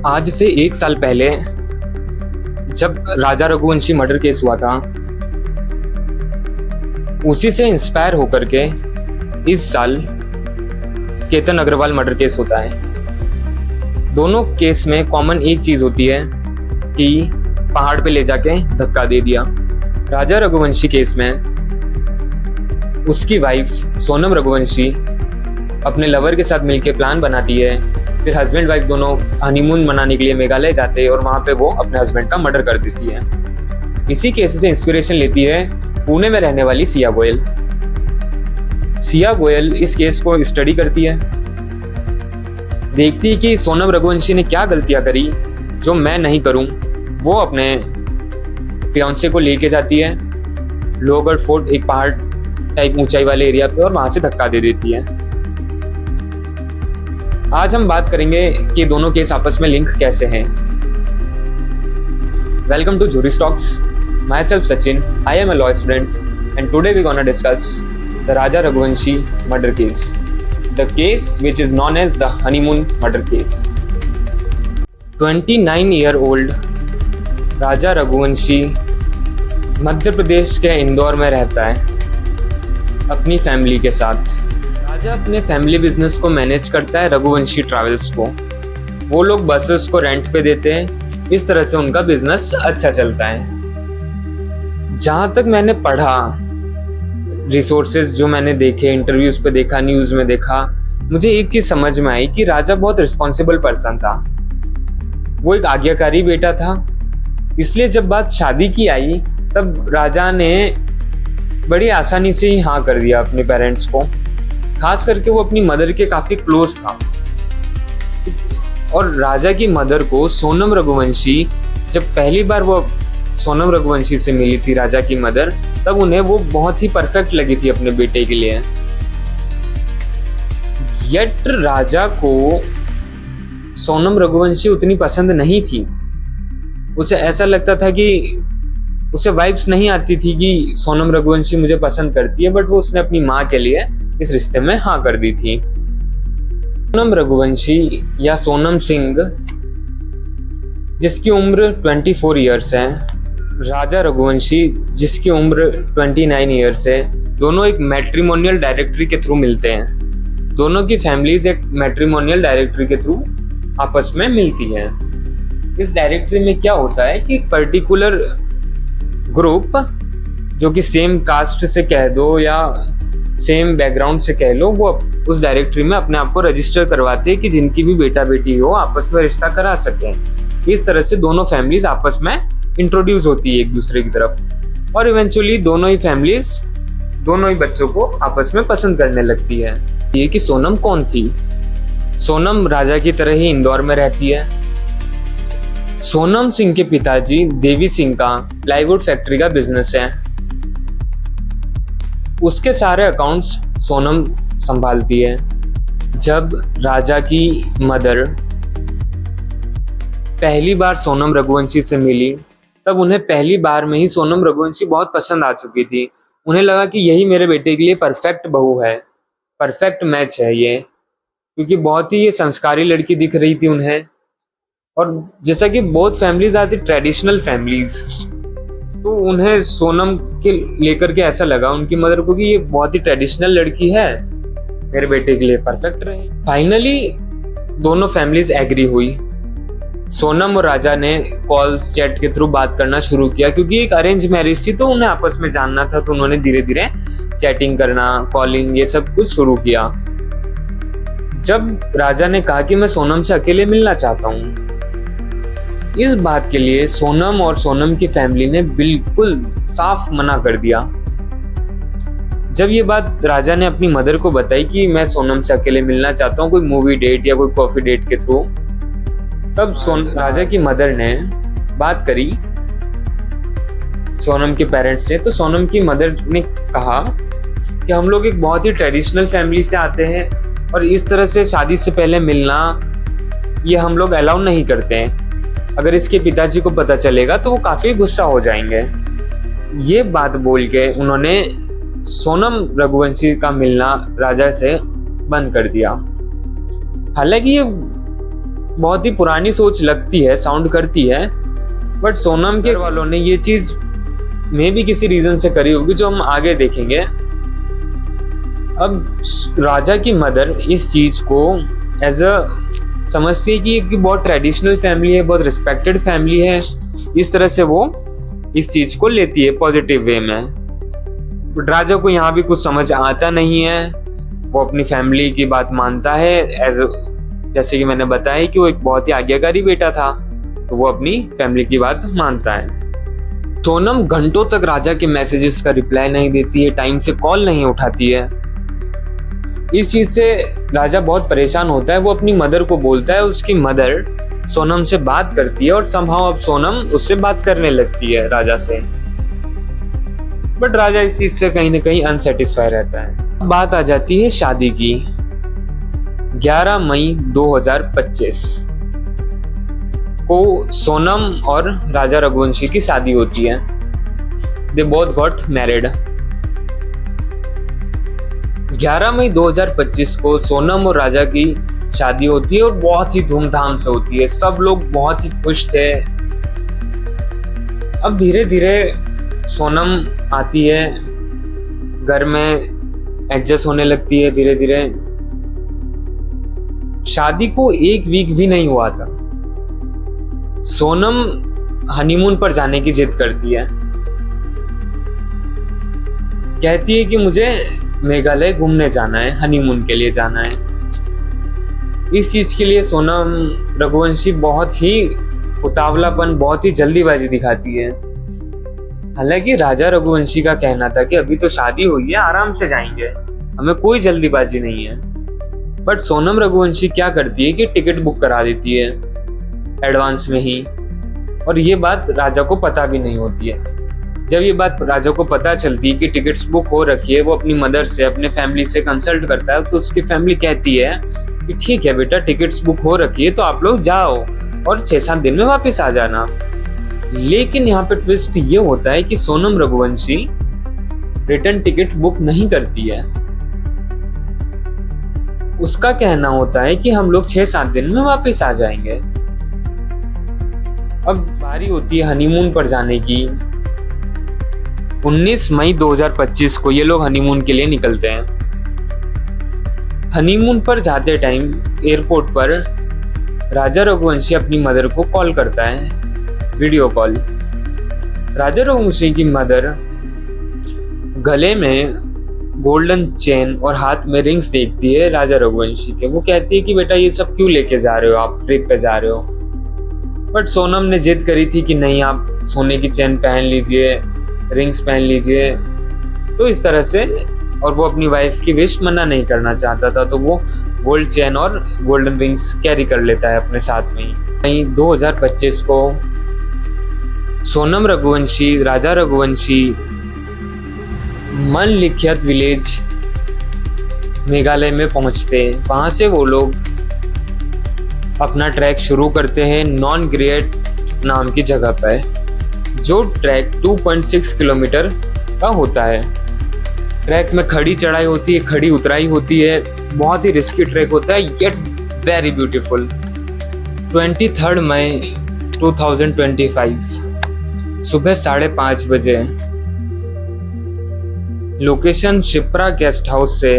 आज से 1 साल पहले जब राजा रघुवंशी मर्डर केस हुआ था, उसी से इंस्पायर होकर के इस साल केतन अग्रवाल मर्डर केस होता है। दोनों केस में कॉमन एक चीज होती है कि पहाड़ पे ले जाके धक्का दे दिया। राजा रघुवंशी केस में उसकी वाइफ सोनम रघुवंशी अपने लवर के साथ मिलकर प्लान बनाती है, फिर हस्बैंड वाइफ दोनों हनीमून मनाने के लिए मेघालय जाते हैं और वहां पे वो अपने हस्बैंड का मर्डर कर देती है। इसी केस से इंस्पिरेशन लेती है पुणे में रहने वाली सिया गोयल। सिया गोयल इस केस को स्टडी करती है, देखती है कि सोनम रघुवंशी ने क्या गलतियां करी जो मैं नहीं करूं। वो अपने फियांसे को लेके जाती है लोहगढ़ फोर्ट, एक पहाड़ टाइप ऊंचाई वाले एरिया पे, और वहां से धक्का दे देती है। आज हम बात करेंगे कि दोनों केस आपस में लिंक कैसे हैं। Welcome to jury talks. Myself Sachin, I am a law student and today we gonna discuss the Raja Raghuvanshi murder case, the case which is known as the honeymoon murder case. 29-year-old Raja Raghuvanshi Madhya Pradesh के इंदौर में रहता है अपनी family के साथ। राजा अपने family business को manage करता है रघुवंशी ट्रैवल्स को। वो लोग बसेस को रेंट पे देते हैं, इस तरह से उनका बिजनेस अच्छा चलता है। जहां तक मैंने पढ़ा, रिसोर्सेज जो मैंने देखे, इंटरव्यूज पे देखा, न्यूज में देखा, मुझे एक चीज समझ में आई कि राजा बहुत रिस्पॉन्सिबल पर्सन था। वो एक आज्ञाकारी बेटा था, इसलिए जब बात शादी की आई तब राजा ने बड़ी आसानी से ही हाँ कर दिया अपने पेरेंट्स को। खास करके वो अपनी मदर के काफी क्लोज था, और राजा की मदर को सोनम रघुवंशी, जब पहली बार वो सोनम रघुवंशी से मिली थी राजा की मदर, तब उन्हें वो बहुत ही परफेक्ट लगी थी अपने बेटे के लिए। यट राजा को सोनम रघुवंशी उतनी पसंद नहीं थी। उसे ऐसा लगता था कि उसे वाइब्स नहीं आती थी कि सोनम रघुवंशी मुझे पसंद करती है, बट वो उसने अपनी माँ के लिए इस रिश्ते में हाँ कर दी थी। सोनम रघुवंशी या सोनम सिंह, जिसकी उम्र 24 ईयर्स है, राजा रघुवंशी जिसकी उम्र 29 ईयर्स है, दोनों एक मैट्रिमोनियल डायरेक्टरी के थ्रू मिलते हैं। दोनों की फैमिलीज एक मैट्रिमोनियल डायरेक्टरी के थ्रू आपस में मिलती है। इस डायरेक्टरी में क्या होता है कि पर्टिकुलर ग्रुप, जो कि सेम कास्ट से कह दो या सेम बैकग्राउंड से कह लो, वो उस डायरेक्टरी में अपने आप को रजिस्टर करवाते हैं कि जिनकी भी बेटा बेटी हो आपस में रिश्ता करा सकें। इस तरह से दोनों फैमिलीज आपस में इंट्रोड्यूस होती है एक दूसरे की तरफ, और इवेंचुअली दोनों ही फैमिलीज दोनों ही बच्चों को आपस में पसंद करने लगती है। ये कि सोनम कौन थी? सोनम राजा की तरह ही इंदौर में रहती है। सोनम सिंह के पिताजी देवी सिंह का प्लाईवुड फैक्ट्री का बिजनेस है। उसके सारे अकाउंट्स सोनम संभालती है। जब राजा की मदर पहली बार सोनम रघुवंशी से मिली, तब उन्हें पहली बार में ही सोनम रघुवंशी बहुत पसंद आ चुकी थी। उन्हें लगा कि यही मेरे बेटे के लिए परफेक्ट बहू है, परफेक्ट मैच है ये, क्योंकि बहुत ही ये संस्कारी लड़की दिख रही थी उन्हें। और जैसा कि बहुत फैमिलीज आती ट्रेडिशनल फैमिलीज, तो उन्हें सोनम के लेकर के ऐसा लगा उनकी मदर को कि ये बहुत ही ट्रेडिशनल लड़की है, मेरे बेटे के लिए परफेक्ट रहे। फाइनली दोनों फैमिलीज एग्री हुई। सोनम और राजा ने कॉल्स चैट के थ्रू बात करना शुरू किया, क्योंकि एक अरेंज मैरिज थी तो उन्हें आपस में जानना था, तो उन्होंने धीरे धीरे चैटिंग करना, कॉलिंग, ये सब कुछ शुरू किया। जब राजा ने कहा कि मैं सोनम से अकेले मिलना चाहता हूँ, इस बात के लिए सोनम और सोनम की फैमिली ने बिल्कुल साफ मना कर दिया। जब ये बात राजा ने अपनी मदर को बताई कि मैं सोनम से अकेले मिलना चाहता हूँ, कोई मूवी डेट या कोई कॉफी डेट के थ्रू, तब राजा की मदर ने बात करी सोनम के पेरेंट्स से। तो सोनम की मदर ने कहा कि हम लोग एक बहुत ही ट्रेडिशनल फैमिली से आते हैं, और इस तरह से शादी से पहले मिलना ये हम लोग अलाउ नहीं करते हैं। अगर इसके पिताजी को पता चलेगा तो वो काफी गुस्सा हो जाएंगे। ये बात बोल के उन्होंने सोनम रघुवंशी का मिलना राजा से बंद कर दिया। हालांकि बहुत ही पुरानी सोच लगती है, साउंड करती है, बट सोनम के वालों ने ये चीज में भी किसी रीजन से करी होगी जो हम आगे देखेंगे। अब राजा की मदर इस चीज को एज अ समझती है कि ये बहुत ट्रेडिशनल फैमिली है, बहुत रिस्पेक्टेड फैमिली है, इस तरह से वो इस चीज को लेती है पॉजिटिव वे में। बट राजा को यहाँ भी कुछ समझ आता नहीं है, वो अपनी फैमिली की बात मानता है एज जैसे कि मैंने बताया कि वो एक बहुत ही आज्ञाकारी बेटा था, तो वो अपनी फैमिली की बात मानता है। सोनम घंटों तक राजा के मैसेजेस का रिप्लाई नहीं देती है, टाइम से कॉल नहीं उठाती है। इस चीज से राजा बहुत परेशान होता है। वो अपनी मदर को बोलता है, उसकी मदर सोनम से बात करती है और समहाउ अब सोनम उससे बात करने लगती है राजा से। बट राजा इस चीज से कहीं ना कहीं अनसेटिस्फाई रहता है। बात आ जाती है शादी की। 11 मई 2025 को सोनम और राजा रघुवंशी की शादी होती है। They both got married. 11 मई 2025 को सोनम और राजा की शादी होती है और बहुत ही धूमधाम से होती है। सब लोग बहुत ही खुश थे। अब धीरे धीरे सोनम आती है, घर में एडजस्ट होने लगती है धीरे धीरे। शादी को 1 वीक भी नहीं हुआ था, सोनम हनीमून पर जाने की जिद करती है। कहती है कि मुझे मेघालय घूमने जाना है, हनीमून के लिए जाना है। इस चीज के लिए सोनम रघुवंशी बहुत ही उतावलापन, बहुत ही जल्दीबाजी दिखाती है। हालांकि राजा रघुवंशी का कहना था कि अभी तो शादी हुई है, आराम से जाएंगे, हमें कोई जल्दीबाजी नहीं है। बट सोनम रघुवंशी क्या करती है कि टिकट बुक करा देती है एडवांस में ही, और ये बात राजा को पता भी नहीं होती है। जब ये बात राजा को पता चलती है कि टिकट्स बुक हो रखी है, वो अपनी मदर से, अपने फैमिली से कंसल्ट करता है। तो उसकी फैमिली कहती है कि ठीक है बेटा, टिकट्स बुक हो रखी है तो आप लोग जाओ और 6-7 दिन में वापस आ जाना। लेकिन यहाँ पे ट्विस्ट ये होता है कि Sonam Raghuvanshi return ticket book नहीं करती है। उसका कहना होता है कि हम लोग 6-7 दिन में वापस आ जाएंगे। अब बारी होती है हनीमून पर जाने की। 19 मई 2025 को ये लोग हनीमून के लिए निकलते हैं। हनीमून पर जाते टाइम एयरपोर्ट पर राजा रघुवंशी अपनी मदर को कॉल करता है, वीडियो कॉल। राजा रघुवंशी की मदर गले में गोल्डन चेन और हाथ में रिंग्स देखती है राजा रघुवंशी के। वो कहती है कि बेटा ये सब क्यों लेके जा रहे हो, आप ट्रिप पे जा रहे हो। बट सोनम ने जिद करी थी कि नहीं, आप सोने की चेन पहन लीजिए, रिंग्स पहन लीजिए। तो इस तरह से, और वो अपनी वाइफ की विश मना नहीं करना चाहता था, तो वो गोल्ड चेन और गोल्डन रिंग्स कैरी कर लेता है अपने साथ में ही। 2025 को सोनम रघुवंशी, राजा रघुवंशी मनलिखित विलेज मेघालय में पहुंचते हैं। वहां से वो लोग अपना ट्रैक शुरू करते हैं नॉन ग्रेट नाम की जगह पर, जो ट्रैक 2.6 किलोमीटर का होता है। ट्रैक में खड़ी चढ़ाई होती है, खड़ी उतराई होती है, बहुत ही रिस्की ट्रैक होता है, येट वेरी ब्यूटीफुल। 23 मई 2025 सुबह 5:30 बजे लोकेशन शिप्रा गेस्ट हाउस से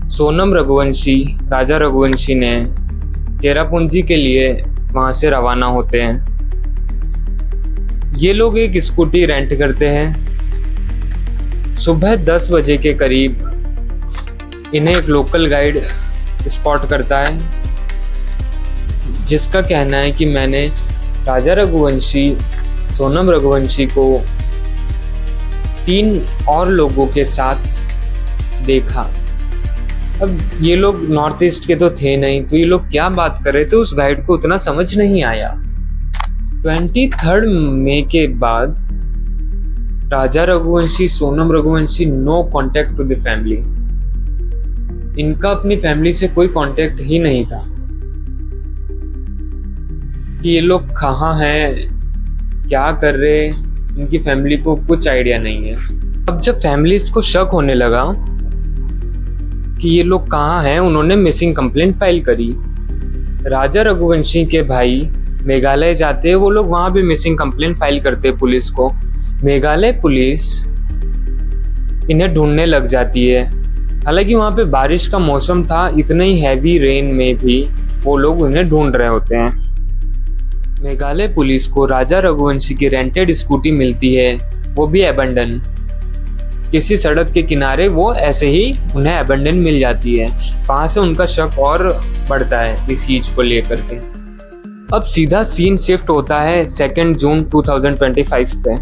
सोनम रघुवंशी, राजा रघुवंशी ने चेरापूंजी के लिए वहां से रवाना होते हैं। ये लोग एक स्कूटी रेंट करते हैं। सुबह 10 बजे के करीब इन्हें एक लोकल गाइड स्पॉट करता है, जिसका कहना है कि मैंने राजा रघुवंशी, सोनम रघुवंशी को 3 और लोगों के साथ देखा। अब ये लोग नॉर्थ ईस्ट के तो थे नहीं, तो ये लोग क्या बात कर रहे थे उस गाइड को उतना समझ नहीं आया। 23 मई के बाद Raja Raghuvanshi, Sonam Raghuvanshi no contact to the family. इनका अपनी फैमिली से कोई कॉन्टेक्ट ही नहीं था कि ये लोग कहाँ हैं, क्या कर रहे, इनकी फैमिली को कुछ आइडिया नहीं है। अब जब फैमिलीज को शक होने लगा कि ये लोग कहाँ हैं, उन्होंने मिसिंग कंप्लेंट फाइल करी। राजा रघुवंशी के भाई मेघालय जाते हैं, वो लोग वहां भी मिसिंग कंप्लेंट फाइल करते हैं पुलिस को। मेघालय पुलिस इन्हें ढूंढने लग जाती है। हालांकि वहां पे बारिश का मौसम था, इतने ही हैवी रेन में भी वो लोग उन्हें ढूंढ रहे होते हैं। मेघालय पुलिस को राजा रघुवंशी की रेंटेड स्कूटी मिलती है, वो भी अबंडन किसी सड़क के किनारे। वो ऐसे ही उन्हें अबंडन मिल जाती है। वहां से उनका शक और बढ़ता है इस चीज को लेकर के। अब सीधा सीन शिफ्ट होता है 2 जून 2025 पे।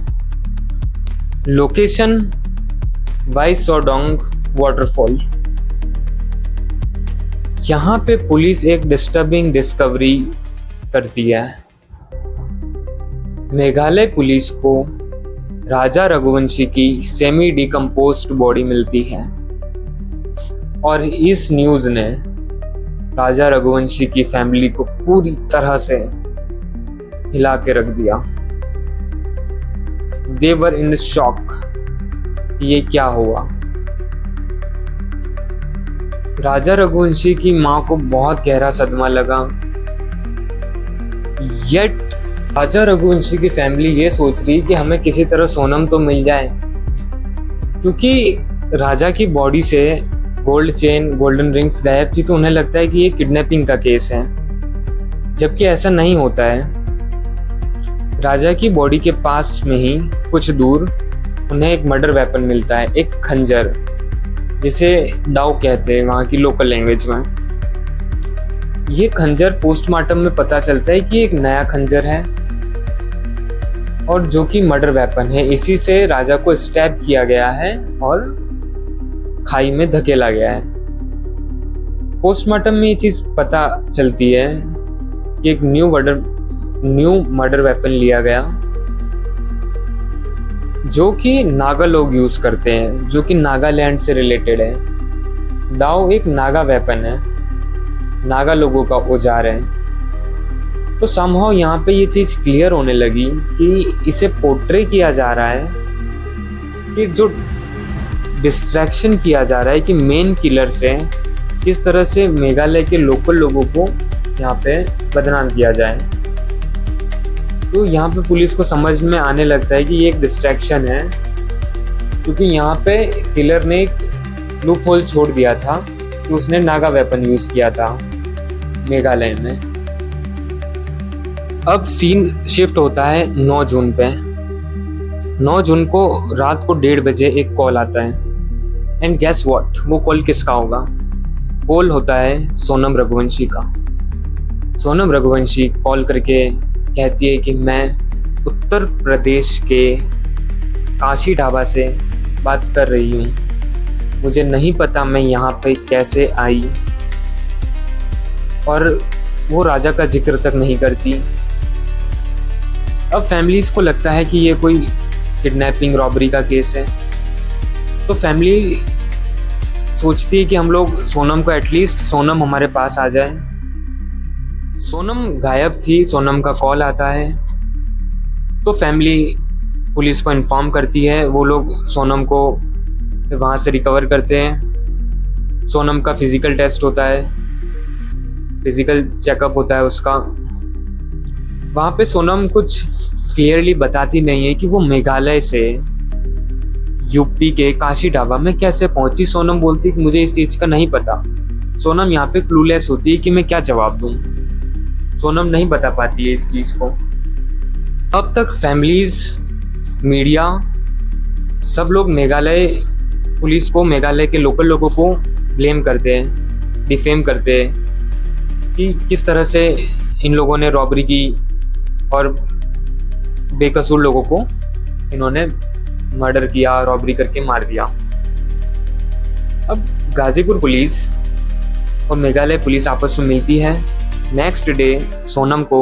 Location Wei Sawdong waterfall. यहाँ पे पुलिस एक डिस्टर्बिंग डिस्कवरी करती है। मेघालय पुलिस को राजा रघुवंशी की सेमी डिकम्पोज्ड बॉडी मिलती है और इस न्यूज़ ने राजा रघुवंशी की फैमिली को पूरी तरह से हिला के रख दिया। दे वर इन शॉक, ये क्या हुआ। राजा रघुवंशी की मां को बहुत गहरा सदमा लगा। येट राजा रघुवंशी की फैमिली ये सोच रही कि हमें किसी तरह सोनम तो मिल जाए, क्योंकि राजा की बॉडी से गोल्ड चेन, गोल्डन रिंग्स गायब थी, तो उन्हें लगता है कि ये किडनैपिंग का केस है, जबकि ऐसा नहीं होता है। राजा की बॉडी के पास में ही कुछ दूर उन्हें एक मर्डर वेपन मिलता है, एक खंजर, जिसे डाउ कहते हैं वहाँ की लोकल लैंग्वेज में। ये खंजर पोस्टमार्टम में पता चलता है कि एक नया खंजर है और जो कि मर्डर वेपन है। इसी से राजा को स्टैब किया गया है और खाई में धकेला गया है। पोस्टमार्टम में ये चीज पता चलती है कि एक न्यू मर्डर वेपन लिया गया, जो कि नागा लोग यूज करते हैं, जो कि नागालैंड से रिलेटेड है। डाउ एक नागा वेपन है, नागा लोगों का औजार है। तो समहाउ यहाँ पे ये चीज क्लियर होने लगी कि इसे पोर्ट्रे किया जा रहा है, कि जो डिस्ट्रैक्शन किया जा रहा है कि मेन किलर से किस तरह से मेघालय के लोकल लोगों को यहाँ पे बदनाम किया जाए। तो यहाँ पे पुलिस को समझ में आने लगता है कि ये एक डिस्ट्रैक्शन है, क्योंकि यहाँ पे किलर ने एक लूप होल छोड़ दिया था कि उसने नागा वेपन यूज किया था मेघालय में। अब सीन शिफ्ट होता है 9 जून पे। 9 जून को रात को 1:30 बजे एक कॉल आता है, एंड गेस व्हाट, वो कॉल किसका होगा। कॉल होता है सोनम रघुवंशी का। सोनम रघुवंशी कॉल करके कहती है कि मैं उत्तर प्रदेश के काशी ढाबा से बात कर रही हूँ, मुझे नहीं पता मैं यहाँ पे कैसे आई, और वो राजा का जिक्र तक नहीं करती। अब फैमिलीज को लगता है कि ये कोई किडनैपिंग रॉबरी का केस है, तो फैमिली सोचती है कि हम लोग सोनम को, एटलीस्ट सोनम हमारे पास आ जाए। सोनम गायब थी, सोनम का कॉल आता है, तो फैमिली पुलिस को इन्फॉर्म करती है। वो लोग सोनम को वहाँ से रिकवर करते हैं। सोनम का फिजिकल टेस्ट होता है, फिजिकल चेकअप होता है उसका। वहाँ पे सोनम कुछ क्लियरली बताती नहीं है कि वो मेघालय से यूपी के काशी ढाबा में कैसे पहुंची। सोनम बोलती है कि मुझे इस चीज़ का नहीं पता। सोनम यहाँ पे क्लूलेस होती है कि मैं क्या जवाब दूँ। सोनम नहीं बता पाती है इस चीज़ को। अब तक फैमिलीज, मीडिया, सब लोग मेघालय पुलिस को, मेघालय के लोकल लोगों को ब्लेम करते हैं, डिफेम करते हैं कि किस तरह से इन लोगों ने रॉबरी की और बेकसूर लोगों को इन्होंने मर्डर किया, रॉबरी करके मार दिया। अब गाजीपुर पुलिस और मेघालय पुलिस आपस में मिलती है। नेक्स्ट डे सोनम को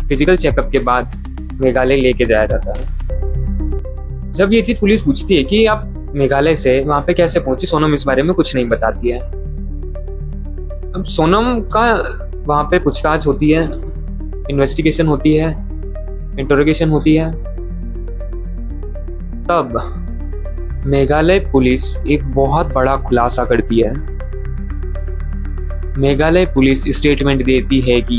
फिजिकल चेकअप के बाद मेघालय लेके जाया जाता है। जब ये चीज़ पुलिस पूछती है कि आप मेघालय से वहाँ पे कैसे पहुंची, सोनम इस बारे में कुछ नहीं बताती है। अब सोनम का वहाँ पे पूछताछ होती है, इन्वेस्टिगेशन होती है, इंटरोगेशन होती है। तब मेघालय पुलिस एक बहुत बड़ा खुलासा करती है। मेघालय पुलिस स्टेटमेंट देती है कि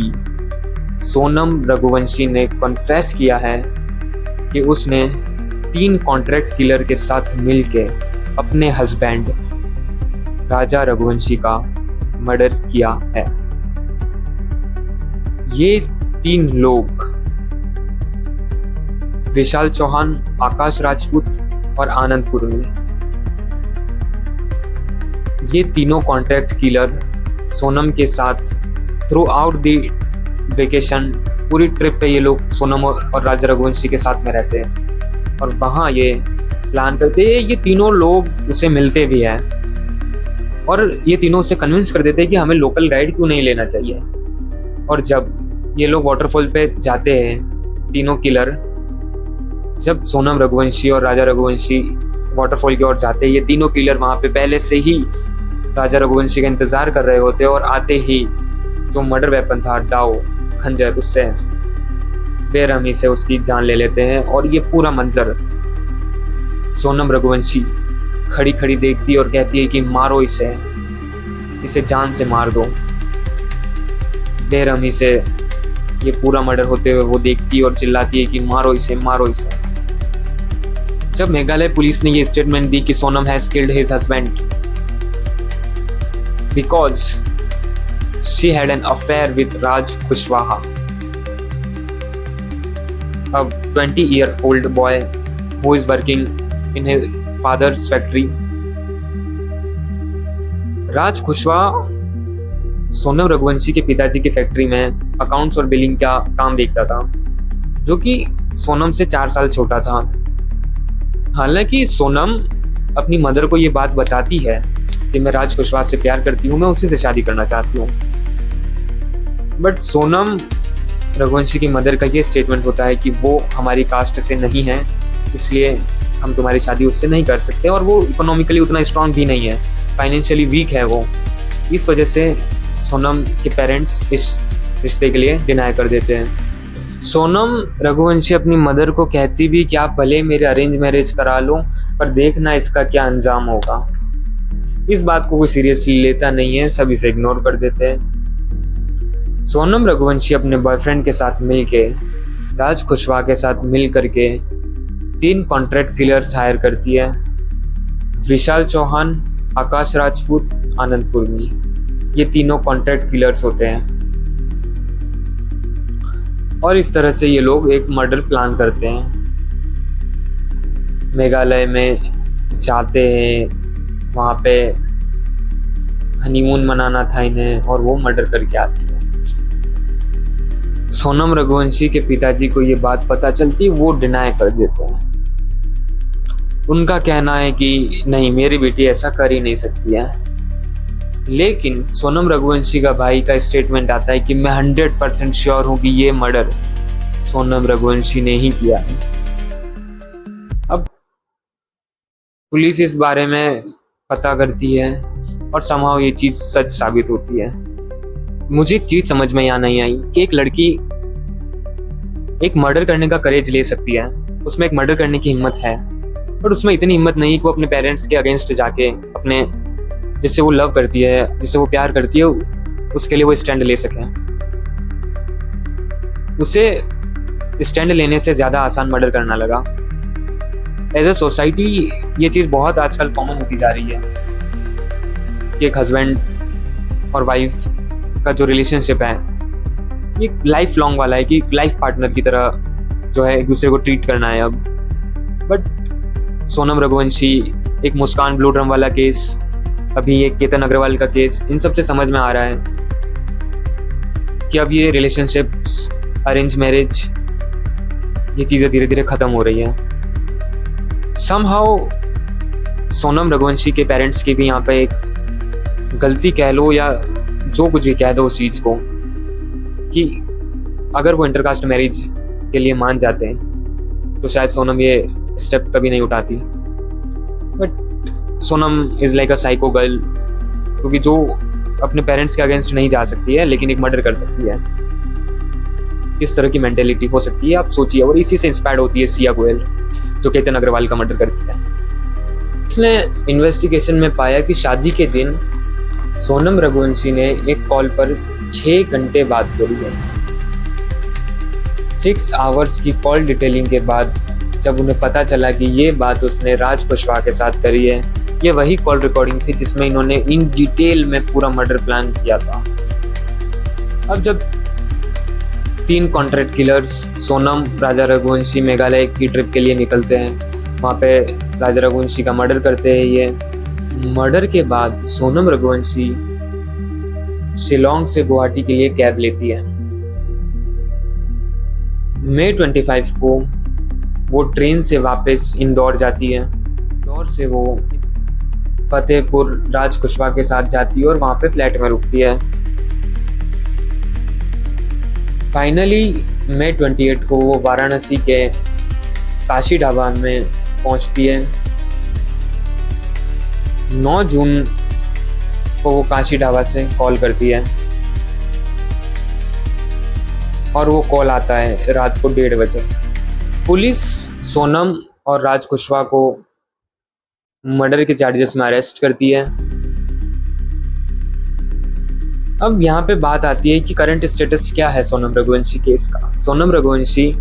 सोनम रघुवंशी ने कन्फेस किया है कि उसने 3 कॉन्ट्रैक्ट किलर के साथ मिलकर अपने हस्बैंड राजा रघुवंशी का मर्डर किया है। ये 3 लोग विशाल चौहान, आकाश राजपूत और आनंद कुर्मी, ये तीनों कॉन्ट्रैक्ट किलर सोनम के साथ थ्रू आउट द वेकेशन, पूरी ट्रिप पे ये लोग सोनम और राजा रघुवंशी के साथ में रहते हैं और वहाँ ये प्लान करते हैं। ये तीनों लोग उसे मिलते भी हैं और ये तीनों उसे कन्विंस कर देते हैं कि हमें लोकल गाइड क्यों नहीं लेना चाहिए। और जब ये लोग वाटरफॉल पे जाते हैं, तीनों किलर, जब सोनम रघुवंशी और राजा रघुवंशी वाटरफॉल की ओर जाते हैं, ये तीनों किलर वहाँ पे पहले से ही राजा रघुवंशी का इंतजार कर रहे होते और आते ही जो मर्डर वेपन था, डाव, खंजर, उससे बेरहमी से उसकी जान ले लेते हैं। और ये पूरा मंजर सोनम रघुवंशी खड़ी खड़ी देखती और कहती है कि मारो इसे जान से मार दो। बेरहमी से ये पूरा मर्डर होते हुए वो देखती और चिल्लाती है कि मारो इसे, मारो इसे। जब मेघालय पुलिस ने ये स्टेटमेंट दी कि Sonam has killed his husband because she had an affair with Raj Kushwaha, a 20-year-old boy who is working in his father's factory. राज कुशवाहा सोनम रघुवंशी के पिताजी की फैक्ट्री में अकाउंट्स और बिलिंग का काम देखता था, जो कि सोनम से 4 साल छोटा था। हालांकि सोनम अपनी मदर को ये बात बताती है कि मैं राज कुशवाहा से प्यार करती हूँ, मैं उसी से शादी करना चाहती हूँ। बट सोनम रघुवंशी की मदर का ये स्टेटमेंट होता है कि वो हमारी कास्ट से नहीं है, इसलिए हम तुम्हारी शादी उससे नहीं कर सकते, और वो इकोनॉमिकली उतना स्ट्रांग भी नहीं है, फाइनेंशियली वीक है वो। इस वजह से सोनम के पेरेंट्स इस रिश्ते के लिए डिनाई कर देते हैं। सोनम रघुवंशी अपनी मदर को कहती भी कि आप भले मेरे अरेंज मैरिज करा लो, पर देखना इसका क्या अंजाम होगा। इस बात को कोई सीरियसली लेता नहीं है, सब इसे इग्नोर कर देते हैं। सोनम रघुवंशी अपने बॉयफ्रेंड के साथ मिलके, राज कुशवाहा के साथ मिल करके 3 कॉन्ट्रैक्ट किलर्स हायर करती है, विशाल चौहान, आकाश राजपूत, आनंद कुर्मी। ये तीनों कॉन्ट्रैक्ट किलर्स होते हैं और इस तरह से ये लोग एक मर्डर प्लान करते हैं। मेघालय में जाते हैं, वहाँ पे हनीमून मनाना था इन्हें और वो मर्डर करके आती है। सोनम रघुवंशी के पिताजी को ये बात पता चलती, वो डिनाई कर देते हैं। उनका कहना है कि नहीं, मेरी बेटी ऐसा कर ही नहीं सकती है। लेकिन सोनम रघुवंशी का भाई का स्टेटमेंट आता है कि मैं 100% श्योर हूं कि ये मर्डर सोनम रघुवंशी ने ही किया है। अब पुलिस इस बारे में पता करती है और समहाउ ये चीज सच साबित होती है। मुझे एक चीज समझ में यहाँ नहीं आई कि एक लड़की एक मर्डर करने का करेज ले सकती है, उसमें एक मर्डर करने की हिम्मत है, पर उसमें इतनी हिम्मत नहीं कि वो अपने पेरेंट्स के अगेंस्ट जाके अपने जिससे वो लव करती है, जिससे वो प्यार करती है, उसके लिए वो स्टैंड ले सके। उसे स्टैंड लेने से ज्यादा आसान मर्डर करना लगा। एज ए सोसाइटी ये चीज बहुत आजकल कॉमन होती जा रही है कि एक हस्बैंड और वाइफ का जो रिलेशनशिप है ये लाइफ लॉन्ग वाला है, कि लाइफ पार्टनर की तरह जो है एक दूसरे को ट्रीट करना है अब। बट सोनम रघुवंशी, एक मुस्कान ब्लू ड्रम वाला केस, अभी एक केतन अग्रवाल का केस, इन सब से समझ में आ रहा है कि अब ये रिलेशनशिप्स, अरेंज मैरिज, ये चीज़ें धीरे धीरे ख़त्म हो रही है। समहाउ सोनम रघुवंशी के पेरेंट्स की भी यहाँ पे एक गलती कह लो या जो कुछ भी कह दो उस चीज़ को, कि अगर वो इंटरकास्ट मैरिज के लिए मान जाते हैं तो शायद सोनम ये स्टेप कभी नहीं उठाती। But Sonam is like a psycho girl, क्योंकि जो अपने पेरेंट्स के अगेंस्ट नहीं जा सकती है लेकिन एक मर्डर कर सकती है। किस तरह की मेंटेलिटी हो सकती है आप सोचिए। और इसी से इंस्पायर्ड होती है सिया गोयल, जो केतन अग्रवाल का मर्डर करती है। इसने इन्वेस्टिगेशन में पाया कि शादी के दिन सोनम रघुवंशी ने एक कॉल पर 6 घंटे बात करी है। 6 आवर्स की कॉल डिटेलिंग के बाद जब उन्हें पता चला कि ये बात उसने राज कुशवाहा के साथ करी है, ये वही कॉल रिकॉर्डिंग थी जिसमें इन्होंने इन डिटेल में पूरा मर्डर प्लान किया था। अब जब 3 कॉन्ट्रैक्ट किलर्स सोनम, राजा रघुवंशी मेघालय की ट्रिप के लिए निकलते हैं, वहाँ पे राजा रघुवंशी का मर्डर करते हैं। ये मर्डर के बाद सोनम रघुवंशी शिलोंग से गुवाहाटी के लिए कैब लेती है। मई 25 को वो ट्रेन से वापस इंदौर जाती है। इंदौर से वो फतेहपुर राज कुशवाहा के साथ जाती है और वहाँ पे फ्लैट में रुकती है। फाइनली मई 28 को वो वाराणसी के काशी ढाबा में पहुँचती है। 9 जून को वो काशी ढाबा से कॉल करती है और वो कॉल आता है रात को 1:30 बजे। पुलिस सोनम और राज कुशवाहा को मर्डर के चार्जेस में अरेस्ट करती है। अब यहाँ पे बात आती है कि करंट स्टेटस क्या है सोनम रघुवंशी केस का। सोनम रघुवंशी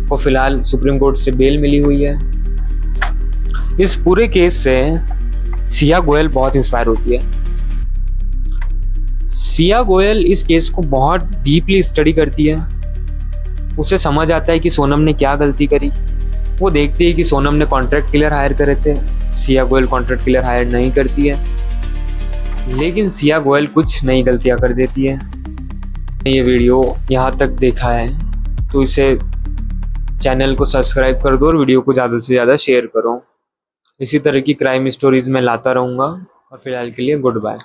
को फिलहाल सुप्रीम कोर्ट से बेल मिली हुई है। इस पूरे केस से सिया गोयल बहुत इंस्पायर होती है। सिया गोयल इस केस को बहुत डीपली स्टडी करती है। उसे समझ आता है कि सोनम ने क्या गलती करी। वो देखती है कि सोनम ने कॉन्ट्रैक्ट किलर हायर करे थे, Siya Goyal contract killer hire नहीं करती है, लेकिन सिया गोयल कुछ नई गलतियां कर देती है। ये वीडियो यहाँ तक देखा है तो इसे चैनल को सब्सक्राइब कर दो और वीडियो को ज़्यादा से ज़्यादा शेयर करो। इसी तरह की क्राइम स्टोरीज में लाता रहूँगा और फिलहाल के लिए गुड बाय।